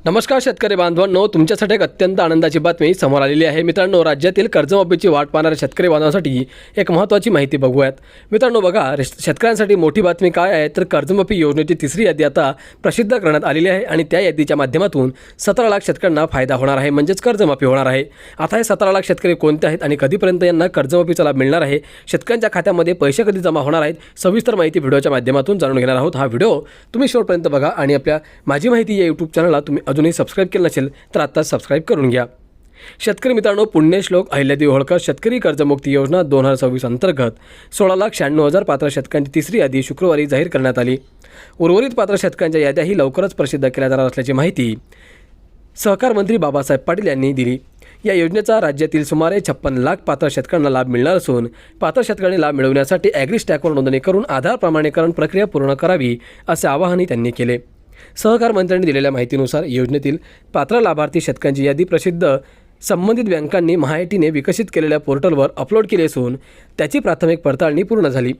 नमस्कार शेतकरी बांधवांनो, तुमच्यासाठी एक अत्यंत आनंदाची बातमी समोर आलेली आहे। मित्रांनो, राज्यातील कर्जमाफीची वाट पाहणाऱ्या शेतकरी बांधवांसाठी एक महत्त्वाची माहिती बघूयात। मित्रांनो बघा, शेतकऱ्यांसाठी मोठी बातमी काय आहे तर कर्जमाफी योजनेची तिसरी यादी आता प्रसिद्ध करण्यात आलेली आहे आणि त्या यादीच्या माध्यमातून 17 लाख शेतकऱ्यांना फायदा होणार आहे, म्हणजेच कर्जमाफी होणार आहे। आता हे 17 लाख शेतकरी कोणते आहेत आणि कधीपर्यंत यांना कर्जमाफीचा लाभ मिळणार आहे, शेतकऱ्यांच्या खात्यामध्ये पैसे कधी जमा होणार आहेत, सविस्तर माहिती व्हिडिओच्या माध्यमातून जाणून घेणार आहोत। हा व्हिडिओ तुम्ही शेवटपर्यंत बघा आणि आपल्या माझी माहिती या यूट्यूब चॅनलला तुम्ही अजूनही सबस्क्राइब केलं नसेल तर आता सबस्क्राइब करून घ्या। शेतकरी मित्रांनो, पुण्यश्लोक अहिल्यादेवी होळकर शेतकरी कर्जमुक्ती योजना 2026 अंतर्गत 16,96,000 पात्र शेतकऱ्यांची तिसरी यादी शुक्रवारी जाहीर करण्यात आली। उर्वरित पात्र शेतकऱ्यांच्या याद्याही लवकरच प्रसिद्ध केल्या जाणार असल्याची माहिती सहकार मंत्री बाबासाहेब पाटील यांनी दिली। या योजनेचा राज्यातील सुमारे 56 लाख पात्र शेतकऱ्यांना लाभ मिळणार असून पात्र शेतकऱ्यांनी लाभ मिळवण्यासाठी ॲग्रीस्टॅकवर नोंदणी करून आधार प्रमाणीकरण प्रक्रिया पूर्ण करावी असे आवाहनही त्यांनी केले। सहकार मंत्र्यांनी दिलेल्या माहितीनुसार योजनेतील पात्र लाभार्थी शेतकऱ्यांची यादी प्रसिद्ध संबंधित बँकांनी महाआयटीने विकसित केलेल्या पोर्टलवर अपलोड केली असून त्याची प्राथमिक पडताळणी पूर्ण झाली।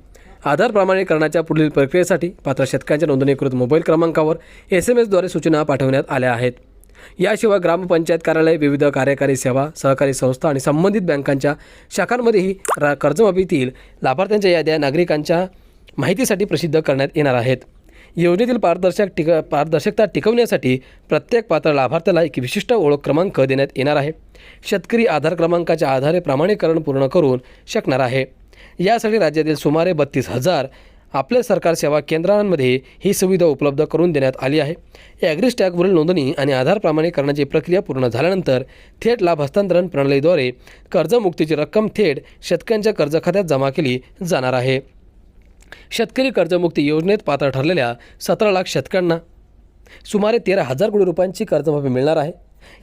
आधार प्रमाणीकरणाच्या पुढील प्रक्रियेसाठी पात्र शेतकऱ्यांच्या नोंदणीकृत मोबाईल क्रमांकावर SMS द्वारे सूचना पाठवण्यात आल्या आहेत। याशिवाय ग्रामपंचायत कार्यालय, विविध कार्यकारी सेवा, सहकारी संस्था आणि संबंधित बँकांच्या शाखांमध्येही कर्जमाफीतील लाभार्थ्यांच्या याद्या नागरिकांच्या माहितीसाठी प्रसिद्ध करण्यात येणार आहेत। योजनेतील पारदर्शकता टिकवण्यासाठी प्रत्येक पात्र लाभार्थ्याला एक विशिष्ट ओळख क्रमांक देण्यात येणार आहे। शेतकरी आधार क्रमांकाच्या आधारे प्रमाणीकरण पूर्ण करू शकणार आहे। यासाठी राज्यातील सुमारे 32,000 आपल्या सरकार सेवा केंद्रांमध्ये ही सुविधा उपलब्ध करून देण्यात आली आहे। ॲग्रीस्टॅकवरील नोंदणी आणि आधार प्रमाणीकरणाची प्रक्रिया पूर्ण झाल्यानंतर थेट लाभ हस्तांतरण प्रणालीद्वारे कर्जमुक्तीची रक्कम थेट शेतकऱ्यांच्या कर्ज खात्यात जमा केली जाणार आहे। शेतकरी कर्जमुक्ती योजनेत पात्र ठरलेल्या 17 लाख शेतकऱ्यांना सुमारे 13,000 कोटी रुपयांची कर्जमाफी मिळणार आहे।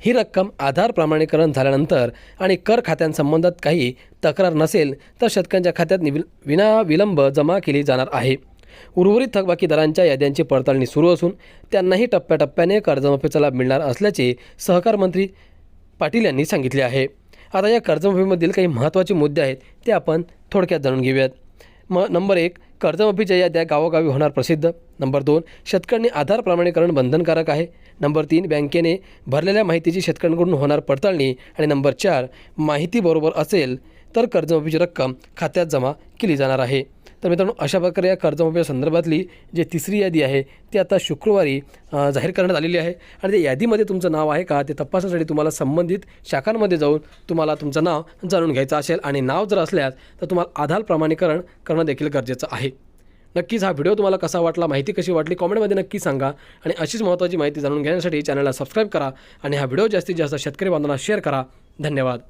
ही रक्कम आधार प्रमाणीकरण झाल्यानंतर आणि कर खात्यांसंबंधात काही तक्रार नसेल तर शेतकऱ्यांच्या खात्यात विनाविलंब जमा केली जाणार आहे। उर्वरित थकबाकीदारांच्या याद्यांची पडताळणी सुरू असून त्यांनाही टप्प्याटप्प्याने कर्जमाफीचा लाभ मिळणार असल्याचे सहकार मंत्री पाटील यांनी सांगितले आहे। आता या कर्जमाफीमधील काही महत्त्वाचे मुद्दे आहेत ते आपण थोडक्यात जाणून घेऊयात। नंबर 1, कर्जमाफीच्या याद्या गावोगावी होणार प्रसिद्ध। नंबर 2, शेतकऱ्यांनी आधार प्रमाणीकरण बंधनकारक आहे। नंबर 3, बँकेने भरलेल्या माहितीची शेतकऱ्यांकडून होणार पडताळणी आणि नंबर 4, माहिती बरोबर असेल तर कर्जमाफीची रक्कम खात्यात जमा केली जाणार आहे। तर मित्रांनो, अशा प्रकारे या कर्जमाफी संदर्भातली जी तिसरी यादी आहे ती आता शुक्रवारी जाहीर करण्यात आलेली आहे आणि त्या यादीमध्ये तुमचं नाव आहे का ते तपासण्यासाठी तुम्हाला संबंधित शाखांमध्ये जाऊन तुम्हाला तुमचं नाव जाणून घ्यायचं असेल आणि नाव जर असल्यास तर तुम्हाला आधार प्रमाणीकरण करणं देखील गरजेचं आहे। नक्कीच हा व्हिडिओ तुम्हाला कसा वाटला, माहिती कशी वाटली कॉमेंटमध्ये नक्की सांगा आणि अशीच महत्त्वाची माहिती जाणून घेण्यासाठी चॅनलला सबस्क्राईब करा आणि हा व्हिडिओ जास्तीत जास्त शेतकरी बांधवांना शेअर करा। धन्यवाद।